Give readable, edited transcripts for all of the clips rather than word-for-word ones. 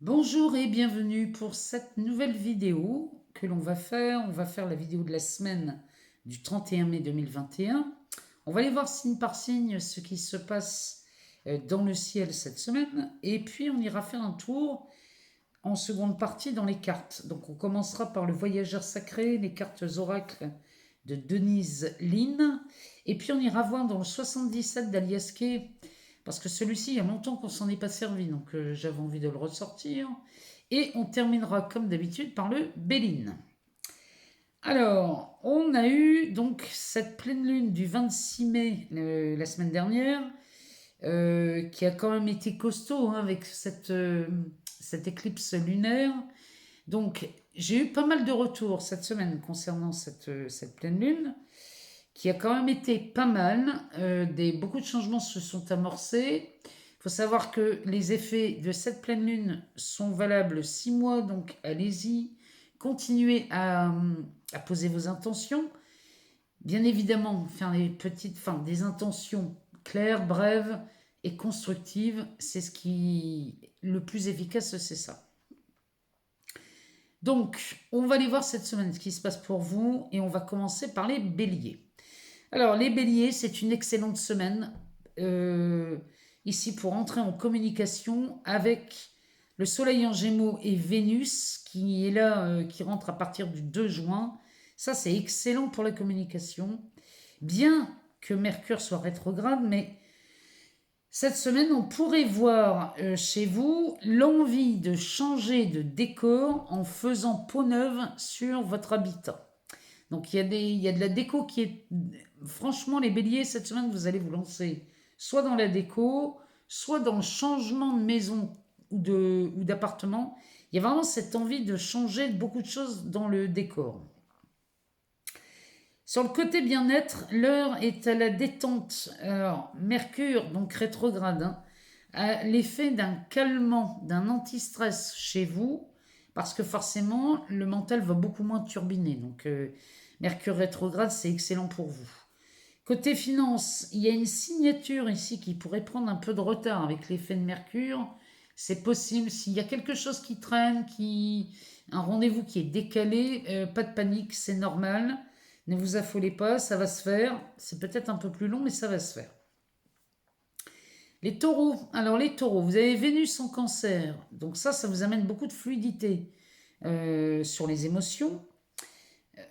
Bonjour et bienvenue pour cette nouvelle vidéo que l'on va faire. On va faire la vidéo de la semaine du 31 mai 2021. On va aller voir signe par signe ce qui se passe dans le ciel cette semaine. Et puis on ira faire un tour en seconde partie dans les cartes. Donc on commencera par le voyageur sacré, les cartes oracles de Denise Lynn. Et puis on ira voir dans le 77 d'Alias Kay, parce que celui-ci, il y a longtemps qu'on s'en est pas servi, donc j'avais envie de le ressortir. Et on terminera comme d'habitude par le Béline. Alors, on a eu donc cette pleine lune du 26 mai la semaine dernière, qui a quand même été costaud hein, avec cette éclipse lunaire. Donc, j'ai eu pas mal de retours cette semaine concernant cette pleine lune, qui a quand même été pas mal. Beaucoup de changements se sont amorcés. Il faut savoir que les effets de cette pleine lune sont valables 6 mois, donc allez-y, continuez à poser vos intentions. Bien évidemment, faire des intentions claires, brèves et constructives, c'est ce qui le plus efficace, c'est ça. Donc, on va aller voir cette semaine ce qui se passe pour vous et on va commencer par les béliers. Alors, les béliers, c'est une excellente semaine ici pour entrer en communication avec le soleil en gémeaux et Vénus qui est là, qui rentre à partir du 2 juin. Ça, c'est excellent pour la communication. Bien que Mercure soit rétrograde, mais cette semaine, on pourrait voir chez vous l'envie de changer de décor en faisant peau neuve sur votre habitat. Donc il y a de la déco qui est... Franchement, les béliers, cette semaine, vous allez vous lancer soit dans la déco, soit dans le changement de maison ou d'appartement. Il y a vraiment cette envie de changer beaucoup de choses dans le décor. Sur le côté bien-être, l'heure est à la détente. Alors, Mercure, donc rétrograde, hein, a l'effet d'un calmant, d'un anti-stress chez vous, parce que forcément, le mental va beaucoup moins turbiner. Donc, Mercure rétrograde, c'est excellent pour vous. Côté finance, il y a une signature ici qui pourrait prendre un peu de retard avec l'effet de Mercure. C'est possible, s'il y a quelque chose qui traîne, un rendez-vous qui est décalé, pas de panique, c'est normal. Ne vous affolez pas, ça va se faire. C'est peut-être un peu plus long, mais ça va se faire. Les taureaux. Alors les taureaux, vous avez Vénus en cancer. Donc ça vous amène beaucoup de fluidité sur les émotions.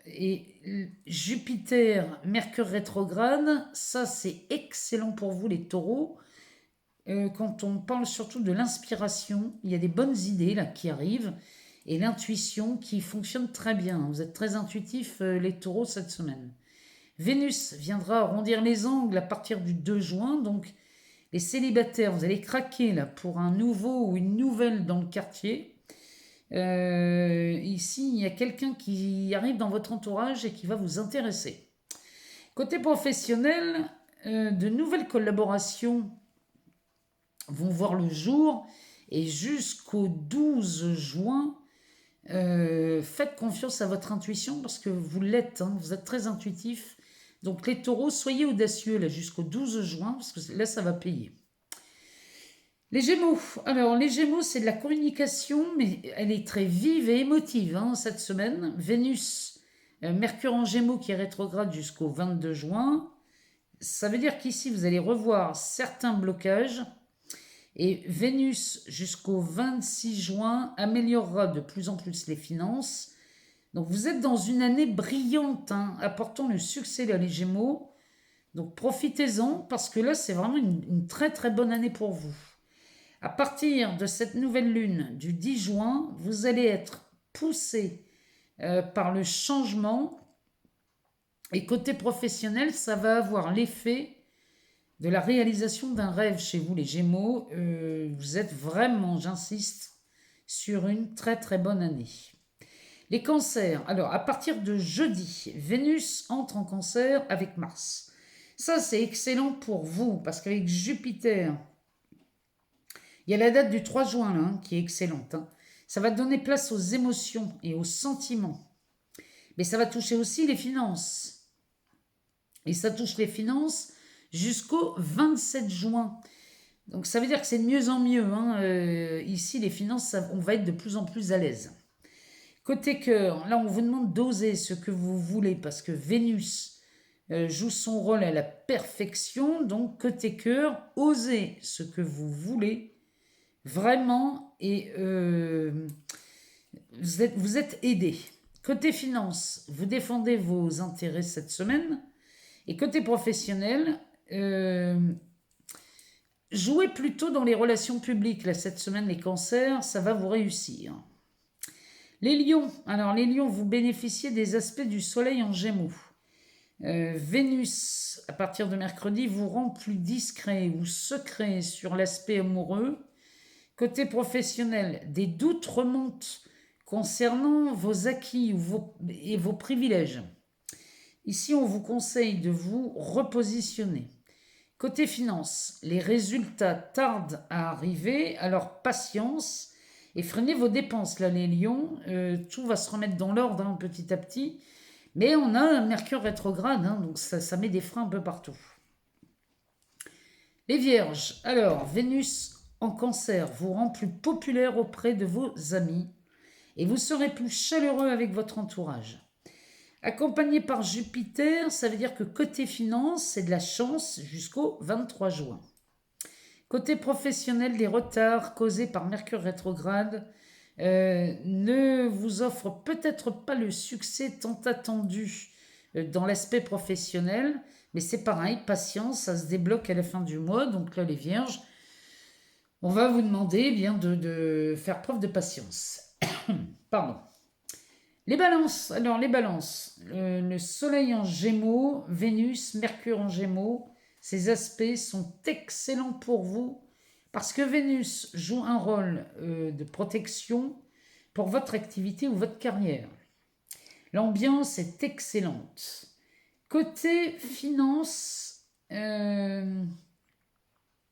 Et Jupiter, Mercure rétrograde, ça c'est excellent pour vous les taureaux. Quand on parle surtout de l'inspiration, il y a des bonnes idées là qui arrivent et l'intuition qui fonctionne très bien. Vous êtes très intuitifs les taureaux cette semaine. Vénus viendra arrondir les angles à partir du 2 juin, donc les célibataires, vous allez craquer là pour un nouveau ou une nouvelle dans le quartier. Ici, il y a quelqu'un qui arrive dans votre entourage et qui va vous intéresser. Côté professionnel, de nouvelles collaborations vont voir le jour et jusqu'au 12 juin, faites confiance à votre intuition parce que vous l'êtes, hein, vous êtes très intuitif. Donc les taureaux, soyez audacieux là jusqu'au 12 juin parce que là, ça va payer. Les Gémeaux. Alors, les Gémeaux, c'est de la communication, mais elle est très vive et émotive hein, cette semaine. Vénus, Mercure en Gémeaux qui est rétrograde jusqu'au 22 juin. Ça veut dire qu'ici, vous allez revoir certains blocages. Et Vénus, jusqu'au 26 juin, améliorera de plus en plus les finances. Donc, vous êtes dans une année brillante, hein, apportant le succès à les Gémeaux. Donc, profitez-en, parce que là, c'est vraiment une très très bonne année pour vous. À partir de cette nouvelle lune du 10 juin, vous allez être poussé par le changement et côté professionnel, ça va avoir l'effet de la réalisation d'un rêve chez vous les Gémeaux. Vous êtes vraiment, j'insiste, sur une très très bonne année. Les cancers, alors à partir de jeudi, Vénus entre en cancer avec Mars. Ça c'est excellent pour vous parce qu'avec Jupiter, il y a la date du 3 juin là, hein, qui est excellente. Hein. Ça va donner place aux émotions et aux sentiments. Mais ça va toucher aussi les finances. Et ça touche les finances jusqu'au 27 juin. Donc ça veut dire que c'est de mieux en mieux, hein. Ici, les finances, on va être de plus en plus à l'aise. Côté cœur, là, on vous demande d'oser ce que vous voulez parce que Vénus joue son rôle à la perfection. Donc, côté cœur, osez ce que vous voulez vraiment et vous êtes aidé. Côté finance, vous défendez vos intérêts cette semaine. Et côté professionnel, jouez plutôt dans les relations publiques. Là, cette semaine, les cancers, ça va vous réussir. Les lions, alors les lions, vous bénéficiez des aspects du soleil en gémeaux. Vénus, à partir de mercredi, vous rend plus discret ou secret sur l'aspect amoureux. Côté professionnel, des doutes remontent concernant vos acquis et vos privilèges. Ici, on vous conseille de vous repositionner. Côté finance, les résultats tardent à arriver, alors patience et freinez vos dépenses. Là, les lions, tout va se remettre dans l'ordre hein, petit à petit. Mais on a un Mercure rétrograde, hein, donc ça met des freins un peu partout. Les vierges, alors Vénus en cancer vous rend plus populaire auprès de vos amis et vous serez plus chaleureux avec votre entourage. Accompagné par Jupiter, ça veut dire que côté finance, c'est de la chance jusqu'au 23 juin. Côté professionnel, des retards causés par Mercure rétrograde ne vous offrent peut-être pas le succès tant attendu dans l'aspect professionnel, mais c'est pareil, patience, ça se débloque à la fin du mois. Donc là, les vierges, on va vous demander eh bien de faire preuve de patience. Pardon. Les balances, alors les balances, le soleil en gémeaux, Vénus, Mercure en gémeaux, ces aspects sont excellents pour vous parce que Vénus joue un rôle de protection pour votre activité ou votre carrière. L'ambiance est excellente. Côté finance,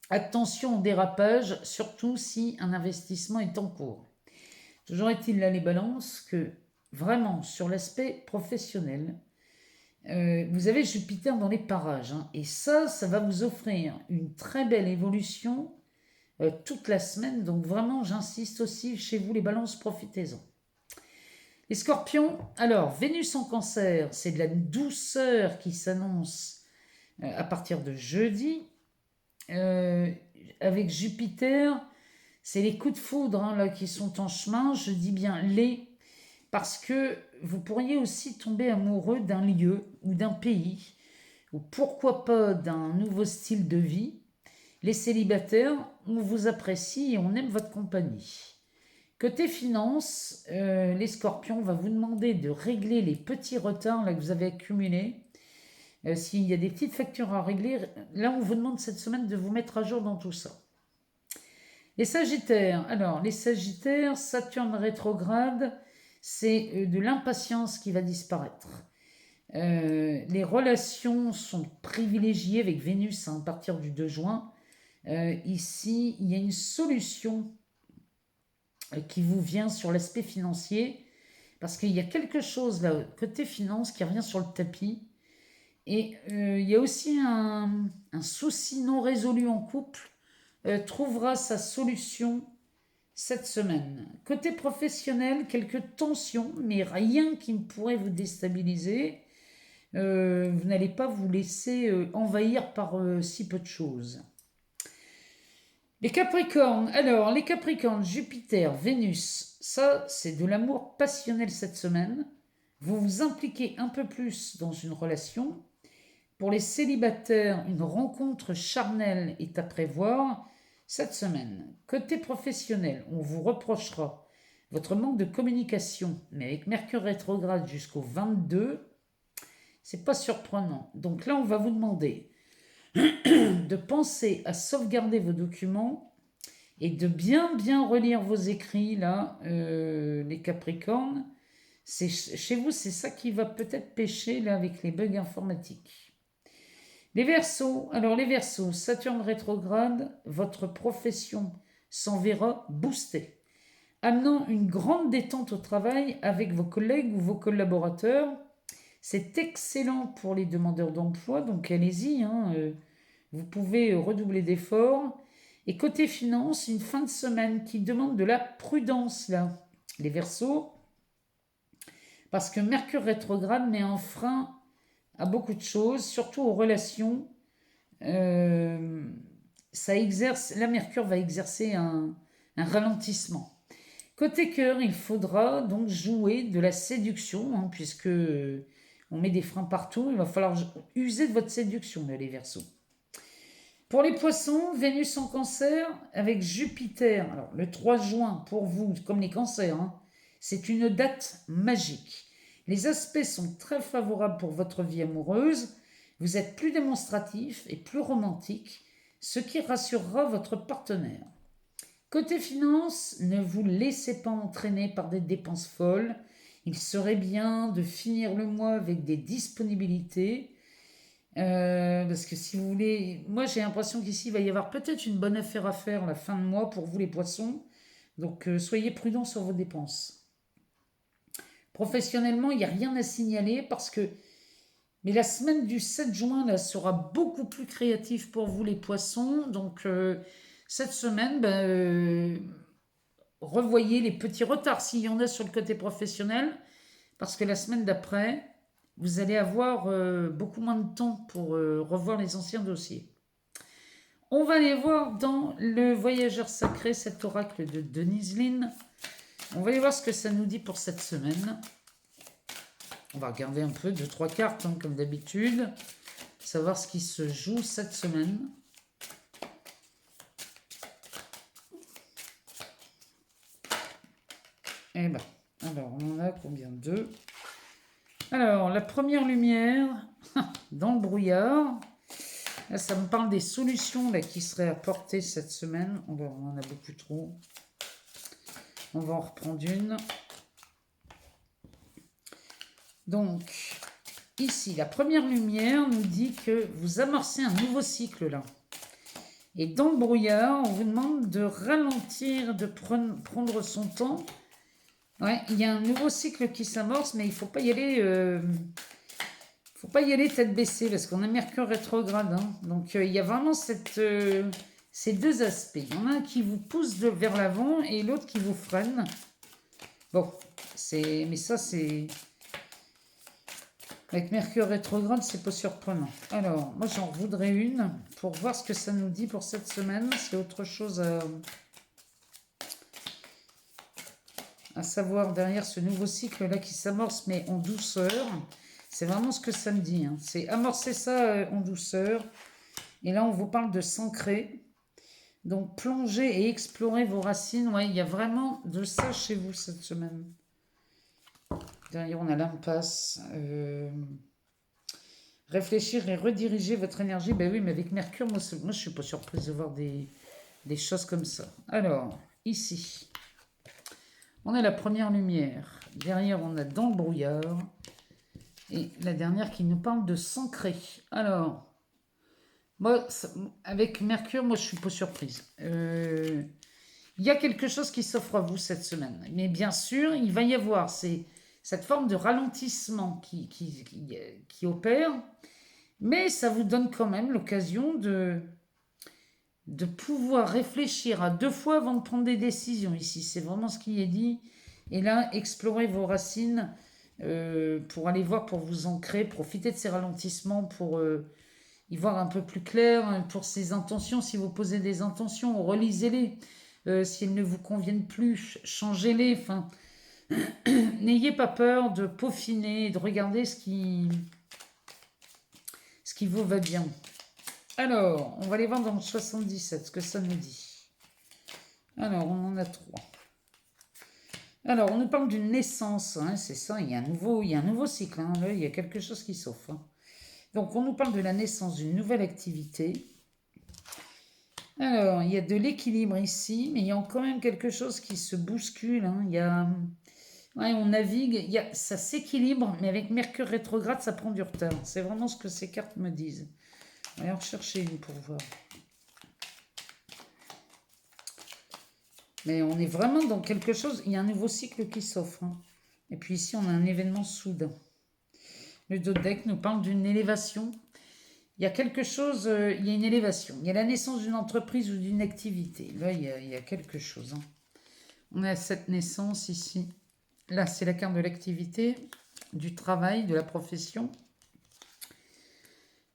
attention au dérapage, surtout si un investissement est en cours. Toujours est-il là les balances que vraiment sur l'aspect professionnel, vous avez Jupiter dans les parages hein, et ça va vous offrir une très belle évolution toute la semaine. Donc vraiment, j'insiste aussi chez vous les balances, profitez-en. Les scorpions, alors Vénus en cancer, c'est de la douceur qui s'annonce à partir de jeudi. Avec Jupiter, c'est les coups de foudre hein, là, qui sont en chemin, je dis bien les, parce que vous pourriez aussi tomber amoureux d'un lieu ou d'un pays, ou pourquoi pas d'un nouveau style de vie. Les célibataires, on vous apprécie et on aime votre compagnie. Côté finance, les scorpions, on va vous demander de régler les petits retards là, que vous avez accumulés. S'il y a des petites factures à régler, là on vous demande cette semaine de vous mettre à jour dans tout ça. Les sagittaires, alors les sagittaires, Saturne rétrograde, c'est de l'impatience qui va disparaître. Les relations sont privilégiées avec Vénus hein, à partir du 2 juin. Ici, il y a une solution qui vous vient sur l'aspect financier parce qu'il y a quelque chose là côté finance qui revient sur le tapis et il y a aussi un souci non résolu en couple trouvera sa solution cette semaine. Côté professionnel, quelques tensions mais rien qui ne pourrait vous déstabiliser. Vous n'allez pas vous laisser envahir par si peu de choses. Les Capricornes, alors les Capricornes, Jupiter, Vénus, ça c'est de l'amour passionnel cette semaine. Vous vous impliquez un peu plus dans une relation. Pour les célibataires, une rencontre charnelle est à prévoir cette semaine. Côté professionnel, on vous reprochera votre manque de communication, mais avec Mercure rétrograde jusqu'au 22, c'est pas surprenant. Donc là, on va vous demander de penser à sauvegarder vos documents et de bien relire vos écrits là, les Capricornes. Chez vous, c'est ça qui va peut-être pêcher là avec les bugs informatiques. Les Verseaux, alors les Verseaux, Saturne rétrograde, votre profession s'en verra boostée, amenant une grande détente au travail avec vos collègues ou vos collaborateurs. C'est excellent pour les demandeurs d'emploi, donc allez-y, hein, vous pouvez redoubler d'efforts Et côté finance, une fin de semaine qui demande de la prudence, là, les Verseaux, parce que Mercure rétrograde met un frein à beaucoup de choses, surtout aux relations. Euh, la Mercure va exercer un ralentissement. Côté cœur, il faudra donc jouer de la séduction, hein, puisque on met des freins partout. Il va falloir user de votre séduction, là, les Verseaux. Pour les poissons, Vénus en cancer avec Jupiter. Alors, le 3 juin, pour vous, comme les cancers, hein, c'est une date magique. Les aspects sont très favorables pour votre vie amoureuse. Vous êtes plus démonstratif et plus romantique, ce qui rassurera votre partenaire. Côté finance, ne vous laissez pas entraîner par des dépenses folles. Il serait bien de finir le mois avec des disponibilités. Parce que si vous voulez, moi j'ai l'impression qu'ici il va y avoir peut-être une bonne affaire à faire la fin de mois pour vous les poissons. Donc soyez prudents sur vos dépenses. Professionnellement, il n'y a rien à signaler parce que mais la semaine du 7 juin là, sera beaucoup plus créative pour vous les poissons. Donc cette semaine, revoyez les petits retards s'il y en a sur le côté professionnel. Parce que la semaine d'après, vous allez avoir beaucoup moins de temps pour revoir les anciens dossiers. On va aller voir dans le Voyageur sacré, cet oracle de Denise Lynn. On va aller voir ce que ça nous dit pour cette semaine. On va regarder un peu, 2-3 cartes, hein, comme d'habitude. Savoir ce qui se joue cette semaine. Eh ben, alors on en a combien? 2. Alors, la première lumière, dans le brouillard. Là, ça me parle des solutions là, qui seraient apportées cette semaine. On en a beaucoup trop. On va en reprendre une. Donc, ici, la première lumière nous dit que vous amorcez un nouveau cycle là. Et dans le brouillard, on vous demande de ralentir, de prendre son temps. Ouais, il y a un nouveau cycle qui s'amorce, mais il ne faut pas y aller... faut pas y aller tête baissée parce qu'on a Mercure rétrograde. Hein. Donc il y a vraiment ces deux aspects. Il y en a un qui vous pousse vers l'avant et l'autre qui vous freine. Bon, mais ça c'est... Avec Mercure rétrograde, c'est pas surprenant. Alors, moi j'en voudrais une pour voir ce que ça nous dit pour cette semaine. C'est autre chose à savoir derrière ce nouveau cycle-là qui s'amorce, mais en douceur. C'est vraiment ce que ça me dit. Hein. C'est amorcer ça en douceur. Et là, on vous parle de s'ancrer. Donc, plonger et explorer vos racines. Ouais, il y a vraiment de ça chez vous cette semaine. Derrière, on a l'impasse. Réfléchir et rediriger votre énergie. Ben oui, mais avec Mercure, moi je ne suis pas surprise de voir des choses comme ça. Alors, ici, on a la première lumière. Derrière, on a dans le brouillard. Et la dernière qui nous parle de s'ancrer. Alors, moi, avec Mercure, moi, je suis pas surprise. Il y a quelque chose qui s'offre à vous cette semaine. Mais bien sûr, il va y avoir cette forme de ralentissement qui opère. Mais ça vous donne quand même l'occasion de pouvoir réfléchir à 2 fois avant de prendre des décisions ici. C'est vraiment ce qui est dit. Et là, explorer vos racines pour aller voir, pour vous ancrer, profiter de ces ralentissements pour y voir un peu plus clair, hein, pour ces intentions. Si vous posez des intentions, relisez-les. Si elles ne vous conviennent plus, changez-les. Enfin, n'ayez pas peur de peaufiner, de regarder ce qui vous va bien. Alors, on va aller voir dans le 77 ce que ça nous dit. Alors, on en a 3. Alors, on nous parle d'une naissance, hein, c'est ça, il y a un nouveau cycle, hein, là, il y a quelque chose qui s'offre. Hein. Donc, on nous parle de la naissance d'une nouvelle activité. Alors, il y a de l'équilibre ici, mais il y a quand même quelque chose qui se bouscule. Hein. On navigue, ça s'équilibre, mais avec Mercure rétrograde, ça prend du retard. C'est vraiment ce que ces cartes me disent. On va en rechercher une pour voir. Mais on est vraiment dans quelque chose, il y a un nouveau cycle qui s'offre. Hein. Et puis ici, on a un événement soudain. Le dos de deck nous parle d'une élévation. Il y a quelque chose, il y a une élévation. Il y a la naissance d'une entreprise ou d'une activité. Là, il y a quelque chose. Hein. On a cette naissance ici. Là, c'est la carte de l'activité, du travail, de la profession.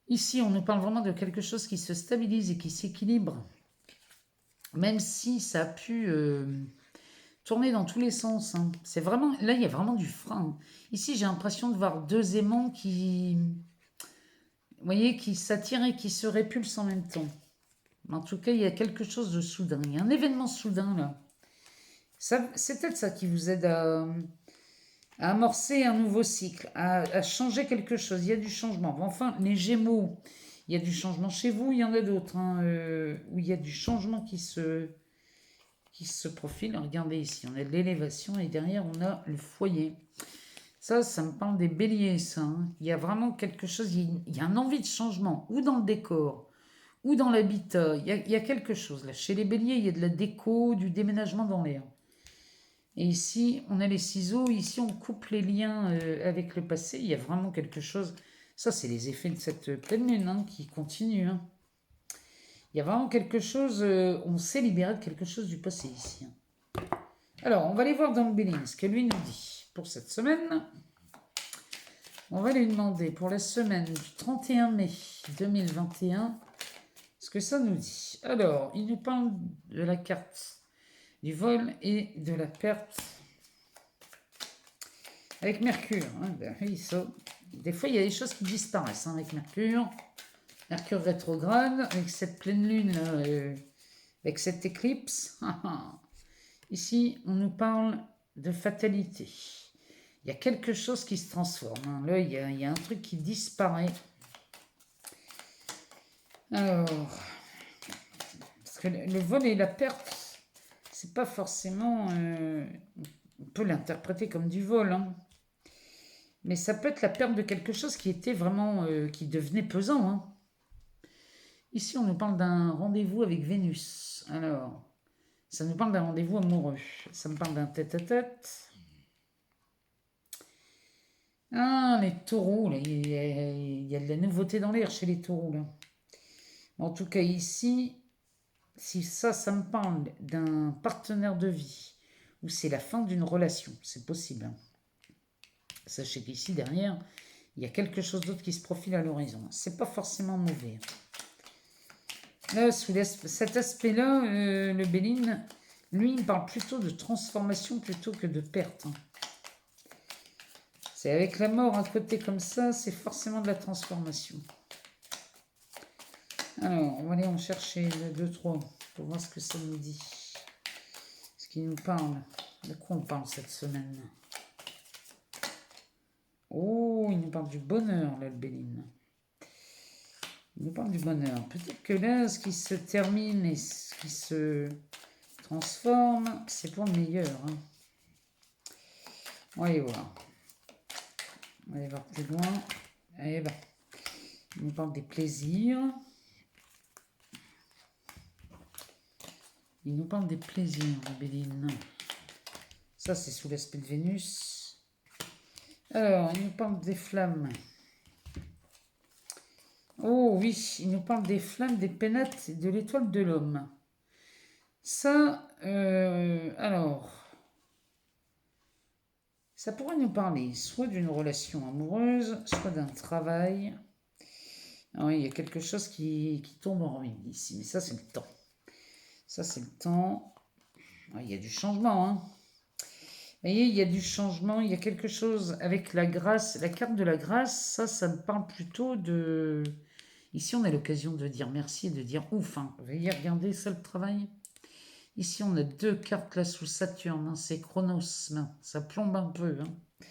Ici, on nous parle vraiment de quelque chose qui se stabilise et qui s'équilibre. Même si ça a pu tourner dans tous les sens. Hein. C'est vraiment, là, il y a vraiment du frein. Ici, j'ai l'impression de voir deux aimants qui, vous voyez, qui s'attirent et qui se répulsent en même temps. En tout cas, il y a quelque chose de soudain. Il y a un événement soudain là. C'est peut-être ça qui vous aide à amorcer un nouveau cycle, à changer quelque chose. Il y a du changement. Enfin, les Gémeaux, il y a du changement chez vous. Il y en a d'autres hein, où il y a du changement qui se profile. Regardez ici, on a de l'élévation et derrière on a le foyer. Ça me parle des béliers, ça. Hein. Il y a vraiment quelque chose, il y a une envie de changement, ou dans le décor, ou dans l'habitat. Il y a quelque chose là. Chez les béliers, il y a de la déco, du déménagement dans l'air. Et ici, on a les ciseaux. Ici, on coupe les liens avec le passé. Il y a vraiment quelque chose. Ça, c'est les effets de cette pleine lune hein, qui continue. Hein. Il y a vraiment quelque chose. On s'est libéré de quelque chose du passé ici. Hein. Alors, on va aller voir dans le Béline ce que lui nous dit pour cette semaine. On va lui demander pour la semaine du 31 mai 2021 ce que ça nous dit. Alors, il nous parle de la carte du vol et de la perte avec Mercure. Hein, ben oui, ça. Des fois, il y a des choses qui disparaissent hein, avec Mercure. Mercure rétrograde, avec cette pleine lune, avec cette éclipse. Ici, on nous parle de fatalité. Il y a quelque chose qui se transforme. Hein. Là, il y a un truc qui disparaît. Alors, parce que le vol et la perte, c'est pas forcément... on peut l'interpréter comme du vol. Hein. Mais ça peut être la perte de quelque chose qui était vraiment... qui devenait pesant. Hein. Ici, on nous parle d'un rendez-vous avec Vénus. Alors, ça nous parle d'un rendez-vous amoureux. Ça me parle d'un tête-à-tête. Ah, les taureaux, là, il y a de la nouveauté dans l'air chez les taureaux. Là. En tout cas, ici, si ça me parle d'un partenaire de vie, ou c'est la fin d'une relation, c'est possible. Hein. Sachez qu'ici, derrière, il y a quelque chose d'autre qui se profile à l'horizon. C'est pas forcément mauvais. Là, sous cet aspect-là, le Béline, lui, il parle plutôt de transformation plutôt que de perte. Hein. C'est avec la mort à côté comme ça, c'est forcément de la transformation. Alors, on va aller en chercher 2, 3 pour voir ce que ça nous dit. Ce qui nous parle. De quoi on parle cette semaine? Oh, il nous parle du bonheur, là, le Béline. Il nous parle du bonheur. Peut-être que là, ce qui se termine et ce qui se transforme, c'est pour le meilleur. Hein. On va aller voir. On va aller voir plus loin. Allez, bah. Il nous parle des plaisirs. Il nous parle des plaisirs, la Béline. Ça, c'est sous l'aspect de Vénus. Alors, il nous parle des flammes. Oh oui, il nous parle des flammes, des pénates et de l'étoile de l'homme. Ça, alors, ça pourrait nous parler soit d'une relation amoureuse, soit d'un travail. Alors, il y a quelque chose qui tombe en ruine ici, mais ça, c'est le temps. Ça, c'est le temps. Il y a du changement. Hein. Vous voyez, il y a du changement. Il y a quelque chose avec la grâce. La carte de la grâce, ça me parle plutôt de... Ici, on a l'occasion de dire merci et de dire ouf. Hein. Vous voyez, regardez ça, le travail. Ici, on a 2 cartes là sous Saturne. Hein. C'est Chronos. Non, ça plombe un peu. Hein.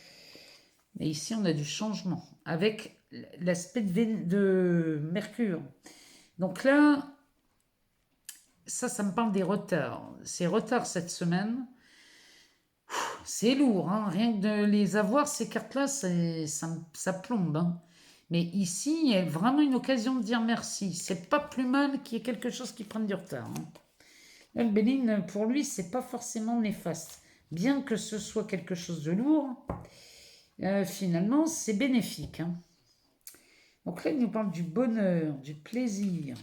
Mais ici, on a du changement avec l'aspect de Mercure. Donc là... Ça me parle des retards. Ces retards cette semaine, c'est lourd. Hein. Rien que de les avoir, ces cartes-là, ça plombe. Hein. Mais ici, il y a vraiment une occasion de dire merci. C'est pas plus mal qu'il y ait quelque chose qui prenne du retard. Hein. Là, le Béline, pour lui, c'est pas forcément néfaste. Bien que ce soit quelque chose de lourd, finalement, c'est bénéfique. Hein. Donc là, il nous parle du bonheur, du plaisir,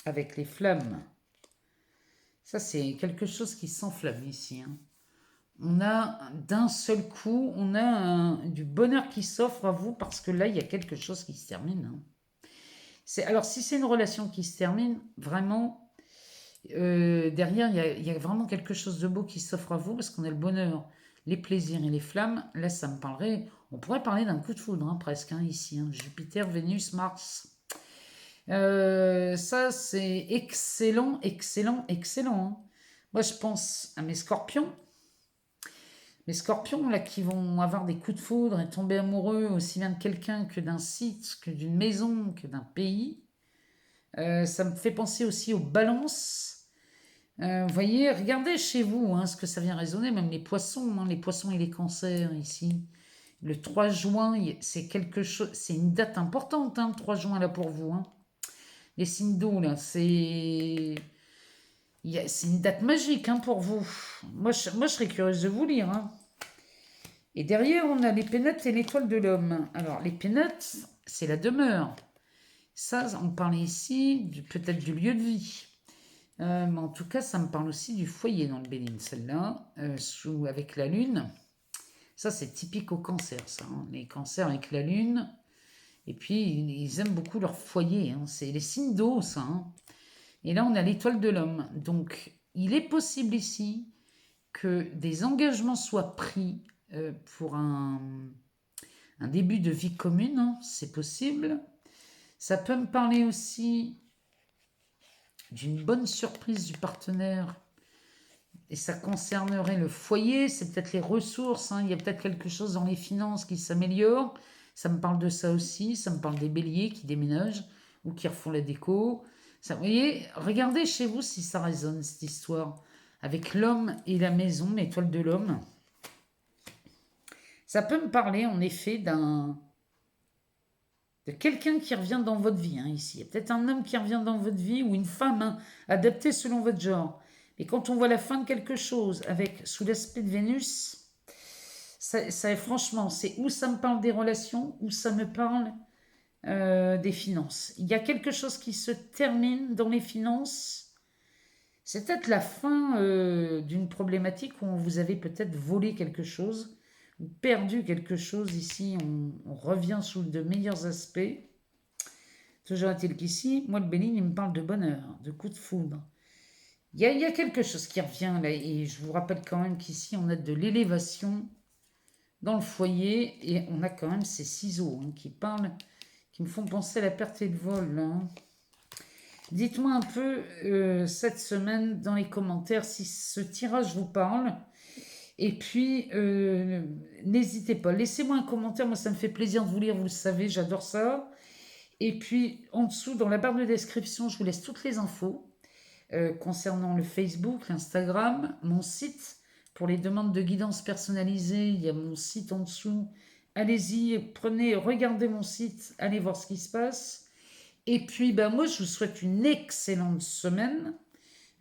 avec les flammes. Ça, c'est quelque chose qui s'enflamme ici. Hein. On a d'un seul coup, on a du bonheur qui s'offre à vous parce que là, il y a quelque chose qui se termine. Hein. Alors, si c'est une relation qui se termine, vraiment, derrière, il y a vraiment quelque chose de beau qui s'offre à vous parce qu'on a le bonheur, les plaisirs et les flammes. Là, ça me parlerait, on pourrait parler d'un coup de foudre, hein, presque, hein, ici. Hein. Jupiter, Vénus, Mars. Ça, c'est excellent, excellent, excellent. Hein. Moi, je pense à mes scorpions. Mes scorpions, là, qui vont avoir des coups de foudre et tomber amoureux aussi bien de quelqu'un que d'un site, que d'une maison, que d'un pays. Ça me fait penser aussi aux balances. Vous voyez, regardez chez vous hein, ce que ça vient résonner, même les poissons et les cancers ici. Le 3 juin, c'est quelque chose, c'est une date importante, hein, le 3 juin là pour vous. Hein. Les signes d'eau, là, c'est une date magique hein, pour vous. Moi, je serais curieuse de vous lire. Hein. Et derrière, on a les pénates et l'étoile de l'homme. Alors, les pénates, c'est la demeure. Ça, on parle ici peut-être du lieu de vie. Mais en tout cas, ça me parle aussi du foyer dans le Béline, celle-là, avec la lune. Ça, c'est typique au cancer, ça. Hein. Les cancers avec la lune. Et puis, ils aiment beaucoup leur foyer. Hein. C'est les signes d'eau, ça. Hein. Et là, on a l'étoile de l'homme. Donc, il est possible ici que des engagements soient pris pour un début de vie commune. Hein. C'est possible. Ça peut me parler aussi d'une bonne surprise du partenaire. Et ça concernerait le foyer, c'est peut-être les ressources. Hein. Il y a peut-être quelque chose dans les finances qui s'améliore. Ça me parle de ça aussi. Ça me parle des béliers qui déménagent ou qui refont la déco. Ça, vous voyez, regardez chez vous si ça résonne, cette histoire. Avec l'homme et la maison, l'étoile de l'homme. Ça peut me parler, en effet, de quelqu'un qui revient dans votre vie, hein, ici. Il y a peut-être un homme qui revient dans votre vie ou une femme, hein, adaptée selon votre genre. Mais quand on voit la fin de quelque chose, avec sous l'aspect de Vénus, franchement, c'est où ça me parle des relations, où ça me parle des finances. Il y a quelque chose qui se termine dans les finances. C'est peut-être la fin d'une problématique où vous avez peut-être volé quelque chose ou perdu quelque chose. Ici, on revient sous de meilleurs aspects. Toujours est-il qu'ici, moi, le Béline, il me parle de bonheur, de coup de foudre. Il y a quelque chose qui revient là, et je vous rappelle quand même qu'ici, on a de l'élévation dans le foyer, et on a quand même ces ciseaux hein, qui parlent, qui me font penser à la perte et le vol. Hein. Dites-moi un peu cette semaine dans les commentaires si ce tirage vous parle. Et puis, n'hésitez pas, laissez-moi un commentaire, moi ça me fait plaisir de vous lire, vous le savez, j'adore ça. Et puis, en dessous, dans la barre de description, je vous laisse toutes les infos concernant le Facebook, l'Instagram, mon site. Pour les demandes de guidance personnalisée, il y a mon site en dessous. Allez-y, regardez mon site, allez voir ce qui se passe. Et puis, moi, je vous souhaite une excellente semaine,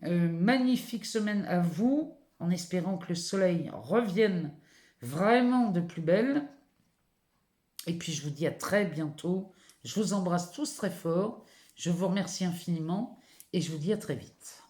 magnifique semaine à vous, en espérant que le soleil revienne vraiment de plus belle. Et puis, je vous dis à très bientôt. Je vous embrasse tous très fort. Je vous remercie infiniment et je vous dis à très vite.